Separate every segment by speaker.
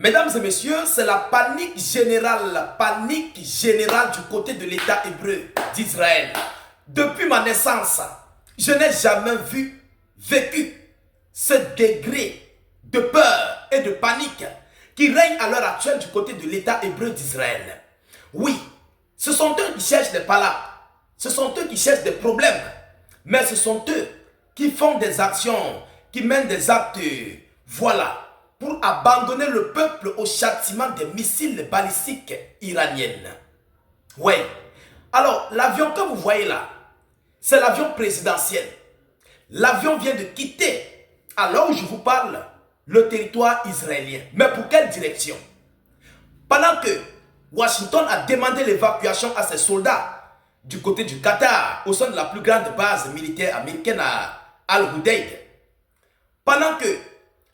Speaker 1: Mesdames et messieurs, c'est la panique générale du côté de l'État hébreu d'Israël. Depuis ma naissance, je n'ai jamais vécu ce degré de peur et de panique qui règne à l'heure actuelle du côté de l'État hébreu d'Israël. Oui, ce sont eux qui cherchent des palabres, ce sont eux qui cherchent des problèmes, mais ce sont eux qui font des actions, qui mènent des actes, voilà, pour abandonner le peuple au châtiment des missiles balistiques iraniennes. Oui. Alors, l'avion que vous voyez là, c'est l'avion présidentiel. L'avion vient de quitter, à l'heure où je vous parle, le territoire israélien. Mais pour quelle direction? Pendant que Washington a demandé l'évacuation à ses soldats du côté du Qatar, au sein de la plus grande base militaire américaine à Al-Udeid, pendant que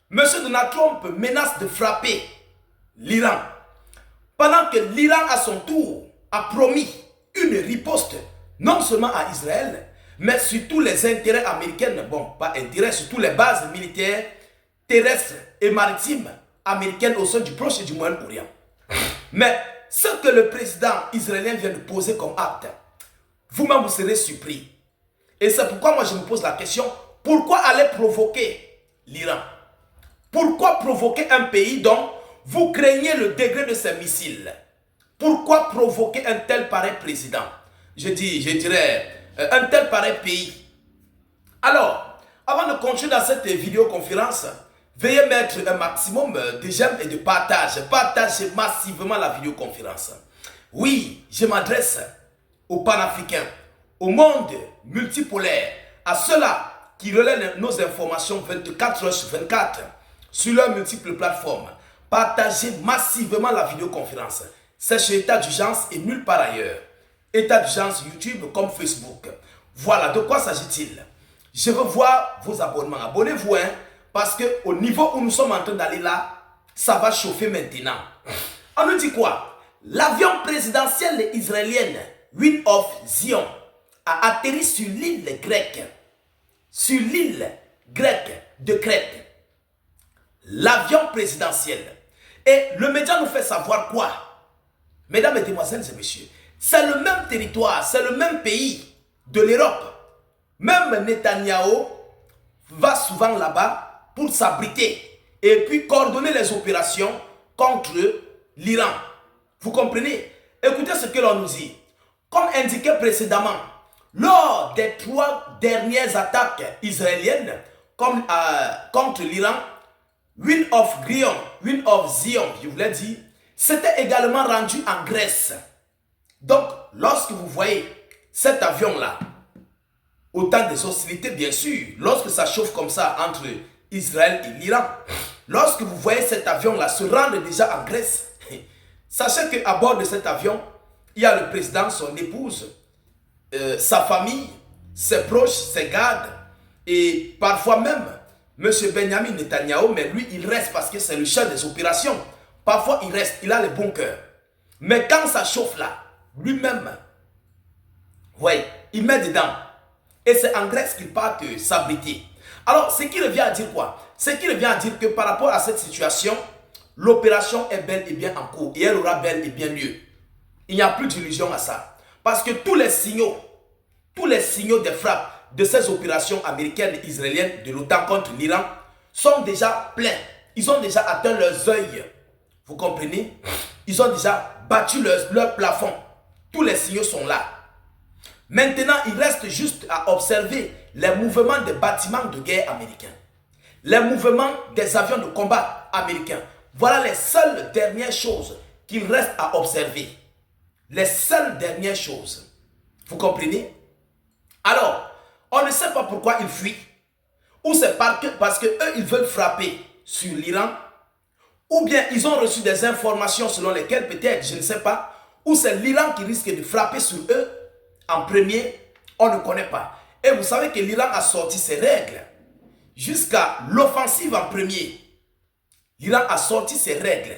Speaker 1: M. Donald Trump menace de frapper l'Iran, pendant que l'Iran à son tour a promis une riposte non seulement à Israël, mais sur tous les intérêts américains, bon, pas intérêts, sur toutes les bases militaires, terrestres et maritimes américaines au sein du Proche et du Moyen-Orient. Mais ce que le président israélien vient de poser comme acte, vous-même vous serez surpris. Et c'est pourquoi moi je me pose la question, pourquoi aller provoquer l'Iran? Pourquoi provoquer un pays dont vous craignez le degré de ses missiles? Pourquoi provoquer un tel pareil président? Je dirais, un tel pareil pays. Alors, avant de continuer dans cette vidéoconférence, veuillez mettre un maximum de j'aime et de partage. Partagez massivement la vidéoconférence. Oui, je m'adresse aux panafricains, au monde multipolaire, à ceux-là qui relaient nos informations 24 heures sur 24 sur leurs multiples plateformes. Partagez massivement la vidéoconférence. C'est chez État d'urgence et nulle part ailleurs. État d'urgence YouTube comme Facebook. Voilà, de quoi s'agit-il? Je veux voir vos abonnements. Abonnez-vous, hein, parce qu'au niveau où nous sommes en train d'aller là, ça va chauffer maintenant. On nous dit quoi? L'avion présidentiel israélien Wind of Zion a atterri sur l'île grecque. Sur l'île grecque de Crète. L'avion présidentiel. Et le média nous fait savoir quoi? Mesdames, mesdemoiselles et messieurs, c'est le même territoire, c'est le même pays de l'Europe. Même Netanyahou va souvent là-bas pour s'abriter et puis coordonner les opérations contre l'Iran. Vous comprenez? Écoutez ce que l'on nous dit. Comme indiqué précédemment, lors des 3 dernières attaques israéliennes contre l'Iran, Wind of Zion, je vous l'ai dit, s'était également rendu en Grèce. Donc, lorsque vous voyez cet avion-là, au temps des hostilités, bien sûr, lorsque ça chauffe comme ça entre Israël et l'Iran, lorsque vous voyez cet avion-là se rendre déjà en Grèce, sachez qu'à bord de cet avion, il y a le président, son épouse, sa famille, ses proches, ses gardes, et parfois même M. Benjamin Netanyahou, mais lui, il reste parce que c'est le chef des opérations. Parfois, il reste, il a le bon cœur. Mais quand ça chauffe là, lui-même, ouais, il met dedans. Et c'est en Grèce qu'il part s'abriter. Alors, ce qui revient à dire quoi? Ce qui revient à dire que par rapport à cette situation, l'opération est bel et bien en cours. Et elle aura bel et bien lieu. Il n'y a plus d'illusion à ça. Parce que tous les signaux des frappes de ces opérations américaines et israéliennes de l'OTAN contre l'Iran sont déjà pleins. Ils ont déjà atteint leurs yeux. Vous comprenez? Ils ont déjà battu leur plafond. Tous les signaux sont là. Maintenant, il reste juste à observer les mouvements des bâtiments de guerre américains. Les mouvements des avions de combat américains. Voilà les seules dernières choses qu'il reste à observer. Les seules dernières choses. Vous comprenez? Alors, on ne sait pas pourquoi ils fuient. Ou c'est parce que eux, ils veulent frapper sur l'Iran. Ou bien ils ont reçu des informations selon lesquelles peut-être, je ne sais pas, ou c'est l'Iran qui risque de frapper sur eux en premier, on ne connaît pas. Et vous savez que l'Iran a sorti ses règles jusqu'à l'offensive en premier. L'Iran a sorti ses règles.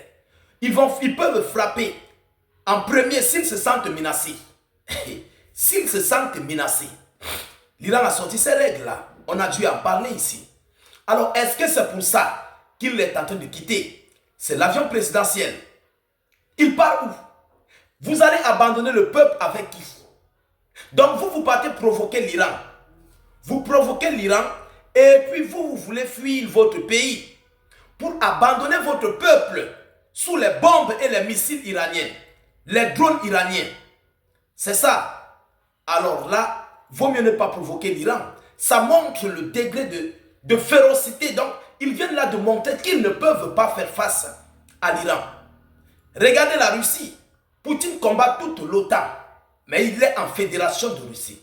Speaker 1: Ils peuvent frapper en premier s'ils se sentent menacés. S'ils se sentent menacés. L'Iran a sorti ses règles là. On a dû en parler ici. Alors, est-ce que c'est pour ça qu'il est en train de quitter? c'est l'avion présidentiel. Il part où? Vous allez abandonner le peuple avec qui? Donc vous partez provoquer l'Iran. Vous provoquez l'Iran et puis vous voulez fuir votre pays pour abandonner votre peuple sous les bombes et les missiles iraniens, les drones iraniens. C'est ça. Alors là, vaut mieux ne pas provoquer l'Iran. Ça montre le degré de férocité. Donc, ils viennent là de montrer qu'ils ne peuvent pas faire face à l'Iran. Regardez la Russie. Poutine combat toute l'OTAN, mais il est en fédération de Russie.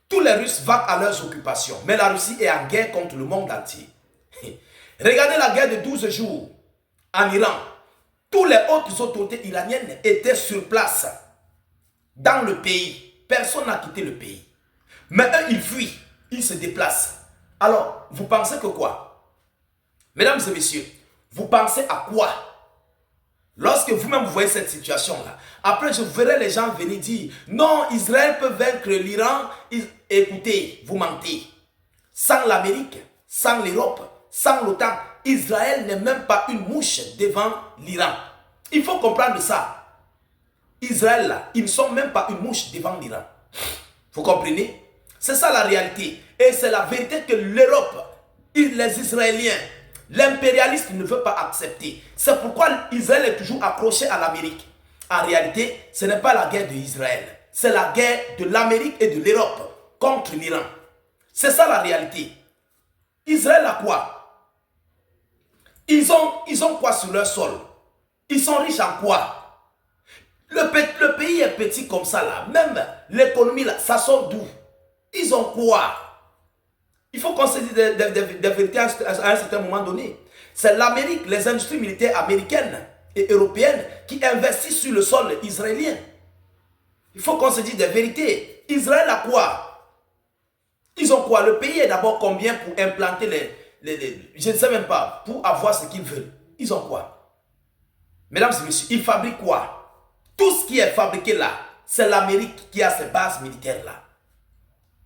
Speaker 1: Tous les Russes vont à leurs occupations, mais la Russie est en guerre contre le monde entier. Regardez la guerre de 12 jours en Iran. Toutes les hautes autorités iraniennes étaient sur place, dans le pays. Personne n'a quitté le pays. Mais eux, ils fuient, ils se déplacent. Alors, vous pensez que quoi? Mesdames et messieurs, vous pensez à quoi? Lorsque vous-même vous voyez cette situation-là, après je verrai les gens venir dire, non, Israël peut vaincre l'Iran. Écoutez, vous mentez. Sans l'Amérique, sans l'Europe, sans l'OTAN, Israël n'est même pas une mouche devant l'Iran. Il faut comprendre ça. Israël, là, ils ne sont même pas une mouche devant l'Iran. Vous comprenez? C'est ça la réalité. Et c'est la vérité que l'Europe, les Israéliens, l'impérialiste ne veut pas accepter. C'est pourquoi Israël est toujours accroché à l'Amérique. En réalité, ce n'est pas la guerre d'Israël. C'est la guerre de l'Amérique et de l'Europe contre l'Iran. C'est ça la réalité. Israël a quoi? Ils ont quoi sur leur sol? Ils sont riches en quoi? Le pays est petit comme ça là. Même l'économie là, ça sort d'où? Ils ont quoi? Il faut qu'on se dise des vérités à un certain moment donné. C'est l'Amérique, les industries militaires américaines et européennes qui investissent sur le sol israélien. Il faut qu'on se dise des vérités. Israël a quoi? Ils ont quoi? Le pays est d'abord combien pour implanter je ne sais même pas, pour avoir ce qu'ils veulent. Ils ont quoi? Mesdames et messieurs, ils fabriquent quoi? Tout ce qui est fabriqué là, c'est l'Amérique qui a ses bases militaires là.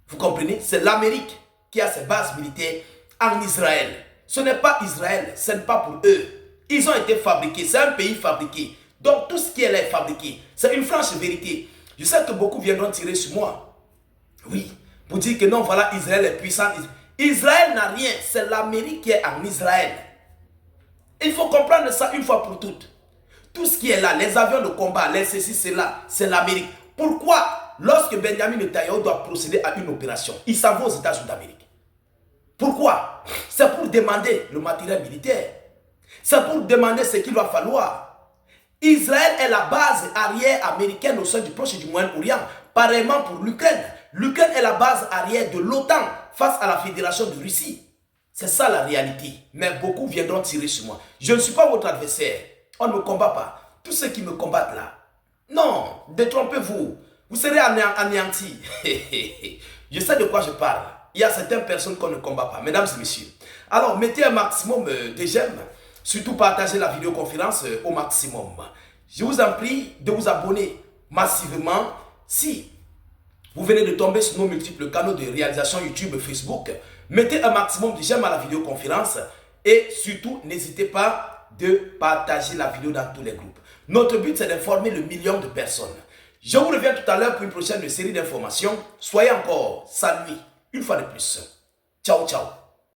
Speaker 1: Vous comprenez? C'est l'Amérique qui a ses bases militaires en Israël. Ce n'est pas Israël, ce n'est pas pour eux. Ils ont été fabriqués, c'est un pays fabriqué. Donc tout ce qui est là est fabriqué. C'est une franche vérité. Je sais que beaucoup viendront tirer sur moi. Oui, pour dire que non, voilà, Israël est puissant. Israël n'a rien, c'est l'Amérique qui est en Israël. Il faut comprendre ça une fois pour toutes. Tout ce qui est là, les avions de combat, les ceci, c'est là, c'est l'Amérique. Pourquoi, lorsque Benjamin Netanyahu doit procéder à une opération, il s'en va aux États-Unis d'Amérique? Pourquoi? C'est pour demander le matériel militaire. C'est pour demander ce qu'il va falloir. Israël est la base arrière américaine au sein du Proche et du Moyen-Orient. Pareillement pour l'Ukraine. L'Ukraine est la base arrière de l'OTAN face à la Fédération de Russie. C'est ça la réalité. Mais beaucoup viendront tirer sur moi. Je ne suis pas votre adversaire. On ne me combat pas. Tous ceux qui me combattent là, non, détrompez-vous. Vous serez anéantis. Je sais de quoi je parle. Il y a certaines personnes qu'on ne combat pas. Mesdames et messieurs. Alors, mettez un maximum de j'aime. Surtout partagez la vidéoconférence au maximum. Je vous en prie de vous abonner massivement. Si vous venez de tomber sur nos multiples canaux de réalisation YouTube, Facebook, mettez un maximum de j'aime à la vidéoconférence. Et surtout, n'hésitez pas de partager la vidéo dans tous les groupes. Notre but, c'est d'informer le million de personnes. Je vous reviens tout à l'heure pour une prochaine série d'informations. Soyez encore salués une fois de plus. Ciao, ciao.